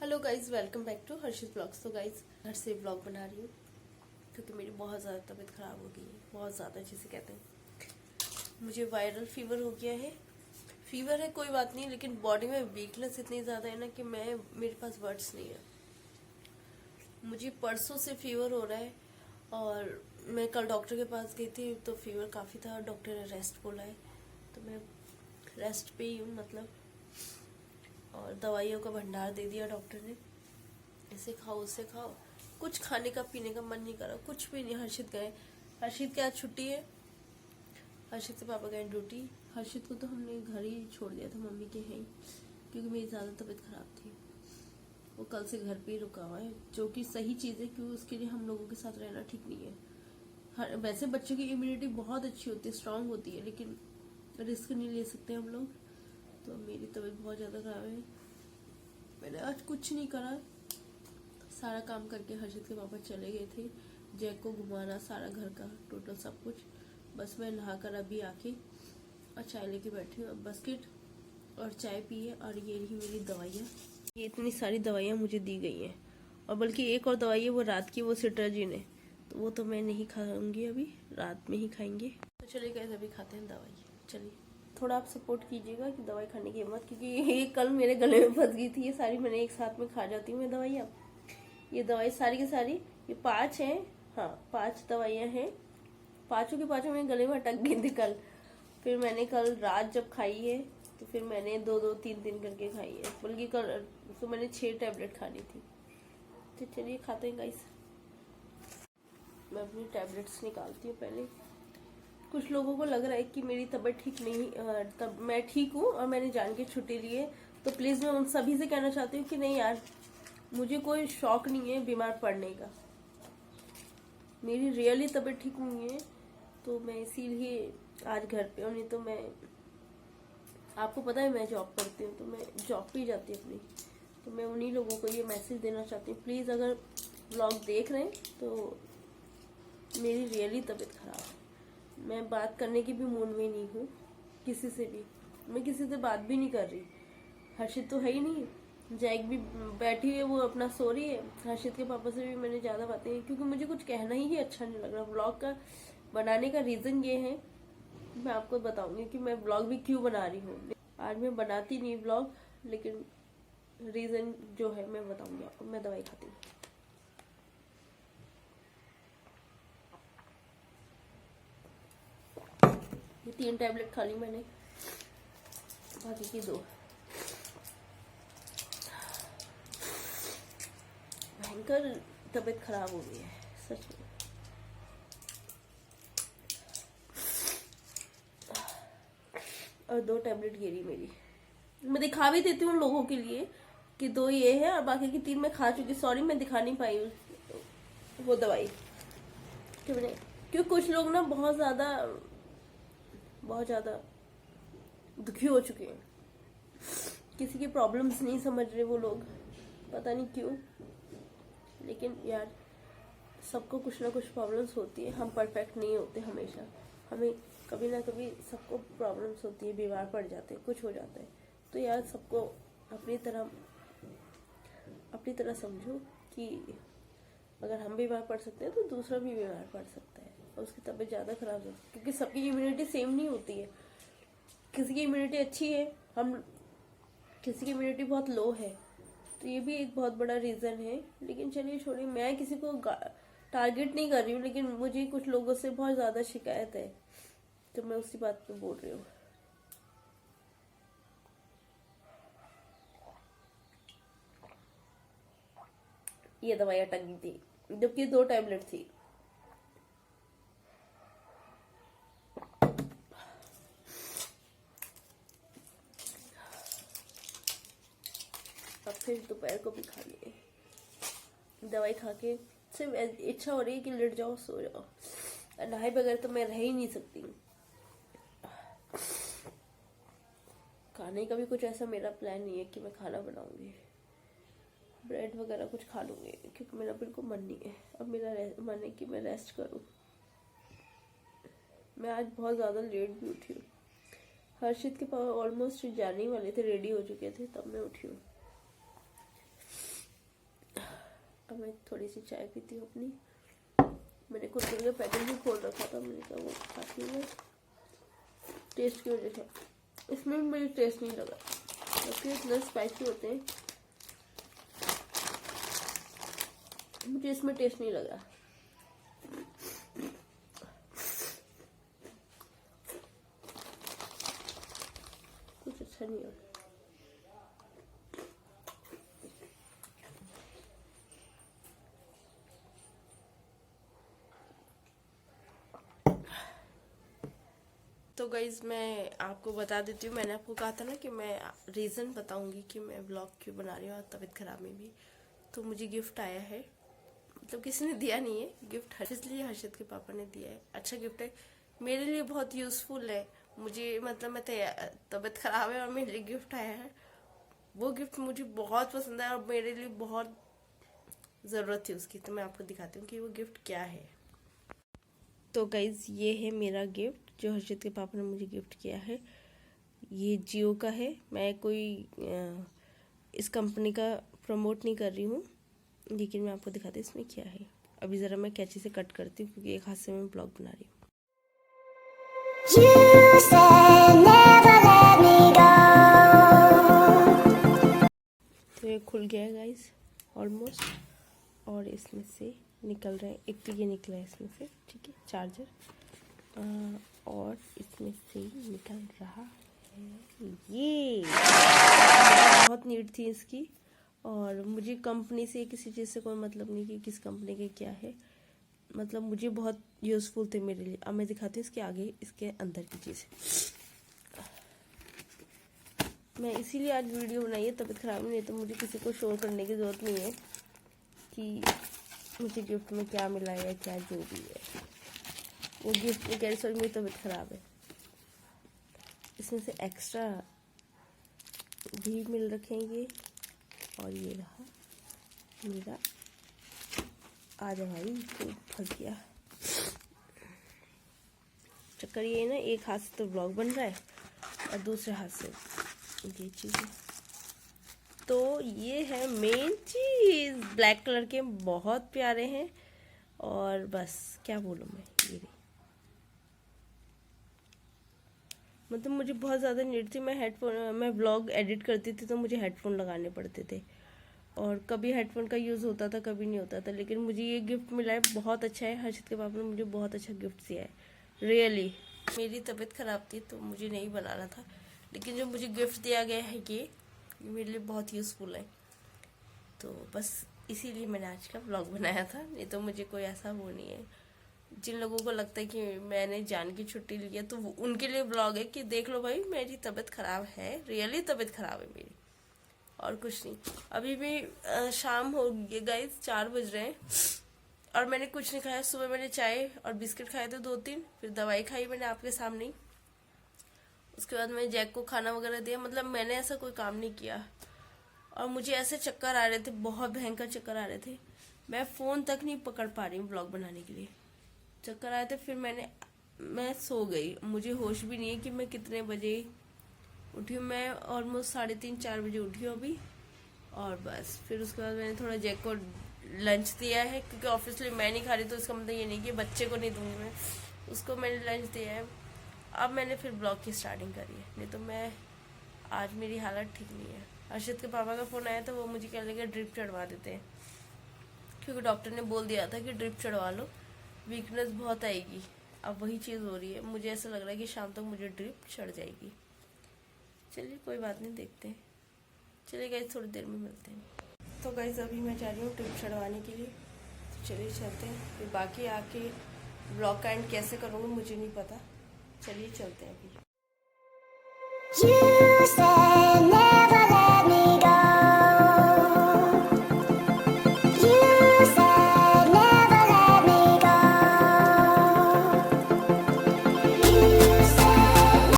Hello guys, welcome back to Harshit blogs. तो guys घर से ब्लॉग बना रही हूँ क्योंकि मेरी बहुत ज़्यादा तबीयत ख़राब हो गई है। बहुत ज़्यादा, जिसे कहते हैं मुझे वायरल फीवर हो गया है। फीवर है कोई बात नहीं, लेकिन बॉडी में वीकनेस इतनी ज़्यादा है ना कि मेरे पास वर्ड्स नहीं है। मुझे परसों से फीवर हो रहा है और मैं कल डॉक्टर के पास गई थी तो फीवर काफ़ी था। डॉक्टर ने रेस्ट बोला है तो मैं रेस्ट पे ही हूँ मतलब। और दवाइयों का भंडार दे दिया डॉक्टर ने, इसे खाओ उसे खाओ। कुछ खाने का पीने का मन नहीं करा, कुछ भी नहीं। हर्षित गए, हर्षित की आज छुट्टी है। हर्षित से पापा गए ड्यूटी। हर्षित को तो हमने घर ही छोड़ दिया था मम्मी के हैं, क्योंकि मेरी ज़्यादा तबीयत खराब थी। वो कल से घर पे ही रुका हुआ है, जो कि सही चीज़ है क्योंकि उसके लिए हम लोगों के साथ रहना ठीक नहीं है। वैसे बच्चों की इम्यूनिटी बहुत अच्छी होती है, स्ट्रांग होती है, लेकिन रिस्क नहीं ले सकते हम लोग। तो मेरी तबीयत बहुत ज़्यादा खराब है। मैंने आज कुछ नहीं करा, सारा काम करके हर्षित के पापा चले गए थे। जैक को घुमाना, सारा घर का टोटल सब कुछ। बस मैं नहा कर अभी आके और चाय लेके बैठी हूँ। अब बिस्किट और चाय पिए। और ये रही मेरी दवाइयाँ। ये इतनी सारी दवाइयाँ मुझे दी गई हैं, और बल्कि एक और दवाई है वो रात की, वो सिट्राजिन है। तो वो तो मैं नहीं खाऊंगी, अभी रात में ही खाएंगे। तो चलिए गाइस, अभी खाते हैं दवाई। चलिए, थोड़ा आप सपोर्ट कीजिएगा कि दवाई खाने की हिम्मत, क्योंकि ये कल मेरे गले में फंस गई थी। ये सारी मैंने एक साथ में खा जाती हूँ मैं दवाइयाँ। ये दवाई सारी की सारी, ये 5 हैं। हाँ, 5 दवाइयाँ हैं। पांचों के पांचों मेरे गले में अटक गई थी कल। फिर मैंने कल रात जब खाई है तो फिर मैंने 2-2, 3-3 करके खाई है। बल्कि कल तो मैंने 6 टैबलेट खानी थी। तो चलिए खाते हैं गाइस। मैं अपनी टैबलेट्स निकालती हूँ पहले। कुछ लोगों को लग रहा है कि मेरी तबीयत ठीक नहीं, तब मैं ठीक हूँ और मैंने जान के छुट्टी ली है। तो प्लीज़ मैं उन सभी से कहना चाहती हूँ कि नहीं यार, मुझे कोई शौक नहीं है बीमार पड़ने का। मेरी रियली तबीयत ठीक नहीं है, तो मैं इसीलिए आज घर पे हूँ। नहीं तो मैं, आपको पता है मैं जॉब करती हूँ, तो मैं जॉब पे ही जाती हूँ अपनी। तो मैं उन्हीं लोगों को ये मैसेज देना चाहती हूँ, प्लीज़ अगर ब्लॉग देख रहे हैं तो मेरी रियली तबीयत खराब है। मैं बात करने की भी मूड में नहीं हूँ किसी से भी। मैं किसी से बात भी नहीं कर रही। हर्षित तो है ही नहीं, जैक भी बैठी है, वो अपना सो रही है। हर्षित के पापा से भी मैंने ज़्यादा बातें, क्योंकि मुझे कुछ कहना ही अच्छा नहीं लग रहा। ब्लॉग का बनाने का रीज़न ये है, मैं आपको बताऊंगी कि मैं ब्लॉग भी क्यों बना रही हूँ। आज मैं बनाती नहीं ब्लॉग, लेकिन रीज़न जो है मैं बताऊंगी आपको। मैं दवाई खाती हूँ। ये 3 टैबलेट खा ली मैंने, बाकी की 2। भयंकर तबीयत खराब हो गई है सच में। और 2 टैबलेट गिरी मेरी। मैं दिखा भी देती हूँ लोगों के लिए कि 2 ये है और बाकी की 3 मैं खा चुकी। सॉरी, मैं दिखा नहीं पाई वो दवाई। क्यों कुछ लोग ना बहुत ज़्यादा दुखी हो चुके हैं। किसी की प्रॉब्लम्स नहीं समझ रहे वो लोग, पता नहीं क्यों। लेकिन यार, सबको कुछ ना कुछ प्रॉब्लम्स होती है। हम परफेक्ट नहीं होते हमेशा। हमें कभी ना कभी सबको प्रॉब्लम्स होती है, बीमार पड़ जाते हैं, कुछ हो जाता है। तो यार, सबको अपनी तरह समझो कि अगर हम बीमार पड़ सकते हैं तो दूसरा भी बीमार पड़ सकता है, और उसकी तबीयत ज़्यादा खराब हो, क्योंकि सबकी इम्यूनिटी सेम नहीं होती है। किसी की इम्यूनिटी अच्छी है, किसी की इम्यूनिटी बहुत लो है। तो ये भी एक बहुत बड़ा रीज़न है। लेकिन चलिए छोड़िए, मैं किसी को टारगेट नहीं कर रही हूँ, लेकिन मुझे कुछ लोगों से बहुत ज़्यादा शिकायत है, तो मैं उसी बात पे बोल रही हूँ। ये दवाई अटक गई थी, जबकि 2 टैबलेट थी। अब फिर दोपहर को भी खा लिए। दवाई खा के सिर्फ इच्छा हो रही है कि लेट जाओ, सो जाओ। नहाए बगैर तो मैं रह ही नहीं सकती। खाने का भी कुछ ऐसा मेरा प्लान नहीं है कि मैं खाना बनाऊंगी। ब्रेड वगैरह कुछ खा लूंगी, क्योंकि मेरा बिल्कुल मन नहीं है। अब मेरा मन है कि मैं रेस्ट करूं। मैं आज बहुत ज़्यादा लेट भी उठी हूँ। हर्षित के पापा ऑलमोस्ट जाने वाले थे, रेडी हो चुके थे, तब मैं उठी हूँ। मैं थोड़ी सी चाय पीती हूँ अपनी। मैंने कुरकुरे का पैकेट भी खोल रखा था, मैंने कहा वो खाती हूँ। टेस्ट की वजह से इसमें भी मुझे टेस्ट नहीं लगा, क्योंकि इतना स्पाइसी होते हैं, मुझे इसमें टेस्ट नहीं लगा। कुछ अच्छा नहीं है। तो गाइज़ मैं आपको बता देती हूँ, मैंने आपको कहा था ना कि मैं रीज़न बताऊंगी कि मैं व्लॉग क्यों बना रही हूँ तबीयत खराब में भी। तो मुझे गिफ्ट आया है, मतलब किसी ने दिया नहीं है गिफ्ट, इसलिए हर्षित के पापा ने दिया है। अच्छा गिफ्ट है, मेरे लिए बहुत यूज़फुल है। मुझे मतलब मैं तबीयत खराब है और मेरे लिए गिफ्ट आया है, वो गिफ्ट मुझे बहुत पसंद है और मेरे लिए बहुत ज़रूरत थी उसकी। तो मैं आपको दिखाती हूँ कि वो गिफ्ट क्या है। तो गाइज ये है मेरा गिफ्ट जो हर्षित के पापा ने मुझे गिफ्ट किया है। ये जियो का है, मैं कोई इस कंपनी का प्रमोट नहीं कर रही हूँ, लेकिन मैं आपको दिखाती हूँ इसमें क्या है। अभी ज़रा मैं कैंची से कट करती हूँ क्योंकि एक हाथ से मैं ब्लॉग बना रही हूँ। तो ये खुल गया है गाइज ऑलमोस्ट, और इसमें से निकल रहे हैं, एक तो ये निकला है इसमें से, ठीक है, चार्जर, और इसमें से निकल रहा है ये। बहुत नीड थी इसकी, और मुझे कंपनी से किसी चीज़ से कोई मतलब नहीं कि किस कंपनी के क्या है, मतलब मुझे बहुत यूज़फुल थे मेरे लिए। अब मैं दिखाती हूँ इसके आगे, इसके अंदर की चीज़। मैं इसीलिए आज वीडियो बनाई है, तबीयत खराब नहीं है तो मुझे किसी को शोर करने की ज़रूरत नहीं है कि मुझे गिफ्ट में क्या मिला है या क्या जो भी है। वो गिफ्ट में कह रही सॉरी मेरी तबीयत खराब है। इसमें से एक्स्ट्रा भी मिल रखेंगे, और ये रहा मेरा, आजा भाई तो फंस गया। चक्कर ये ना, एक हाथ से तो ब्लॉग बन रहा है और दूसरे हाथ से ये चीज़। तो ये है मेन चीज़, ब्लैक कलर के बहुत प्यारे हैं, और बस क्या बोलूँ मैं, ये मतलब मुझे बहुत ज़्यादा नीड थी। मैं व्लॉग एडिट करती थी तो मुझे हेडफोन लगाने पड़ते थे, और कभी हेडफोन का यूज़ होता था कभी नहीं होता था, लेकिन मुझे ये गिफ्ट मिला है, बहुत अच्छा है। हर्षित के पापा ने मुझे बहुत अच्छा गिफ्ट दिया है रियली। मेरी तबीयत ख़राब थी तो मुझे नहीं बनाना था, लेकिन जो मुझे गिफ्ट दिया गया है ये मेरे लिए बहुत यूज़फुल है। तो बस इसीलिए मैंने आज का व्लॉग बनाया था, नहीं तो मुझे कोई ऐसा वो नहीं है। जिन लोगों को लगता है कि मैंने जान की छुट्टी ली है तो उनके लिए व्लॉग है कि देख लो भाई मेरी तबीयत ख़राब है, रियली तबीयत ख़राब है मेरी, और कुछ नहीं। अभी भी शाम हो गई गाइस, 4 बज रहे हैं और मैंने कुछ नहीं खाया। सुबह मैंने चाय और बिस्किट खाए थे 2-3, फिर दवाई खाई मैंने आपके सामने ही। उसके बाद मैंने जैक को खाना वगैरह दिया, मतलब मैंने ऐसा कोई काम नहीं किया। और मुझे ऐसे चक्कर आ रहे थे, बहुत भयंकर चक्कर आ रहे थे, मैं फ़ोन तक नहीं पकड़ पा रही हूँ ब्लॉग बनाने के लिए, चक्कर आए थे। फिर मैं सो गई, मुझे होश भी नहीं है कि मैं कितने बजे उठी हूँ। मैं ऑलमोस्ट 3:30-4 बजे उठी हूँ अभी, और बस फिर उसके बाद मैंने थोड़ा जैक को लंच दिया है, क्योंकि ऑब्वियसली मैं नहीं खा रही तो इसका मतलब ये नहीं कि बच्चे को नहीं दूंगी मैं, उसको मैंने लंच दिया है। अब मैंने फिर ब्लॉग की स्टार्टिंग करी है, नहीं तो मैं आज मेरी हालत ठीक नहीं है। हर्षित के पापा का फ़ोन आया तो वो मुझे कहने लगे ड्रिप चढ़वा देते हैं, क्योंकि डॉक्टर ने बोल दिया था कि ड्रिप चढ़वा लो, वीकनेस बहुत आएगी। अब वही चीज़ हो रही है, मुझे ऐसा लग रहा है कि शाम तक मुझे ड्रिप चढ़ जाएगी। चलिए कोई बात नहीं, देखते हैं। चलिए गाइस थोड़ी देर में मिलते हैं। तो गाइस अभी मैं जा रही हूँ ड्रिप चढ़वाने के लिए, तो चलिए चलते हैं। फिर बाकी आके ब्लॉग का एंड कैसे करूँगी मुझे नहीं पता, चलिए चलते हैं अभी।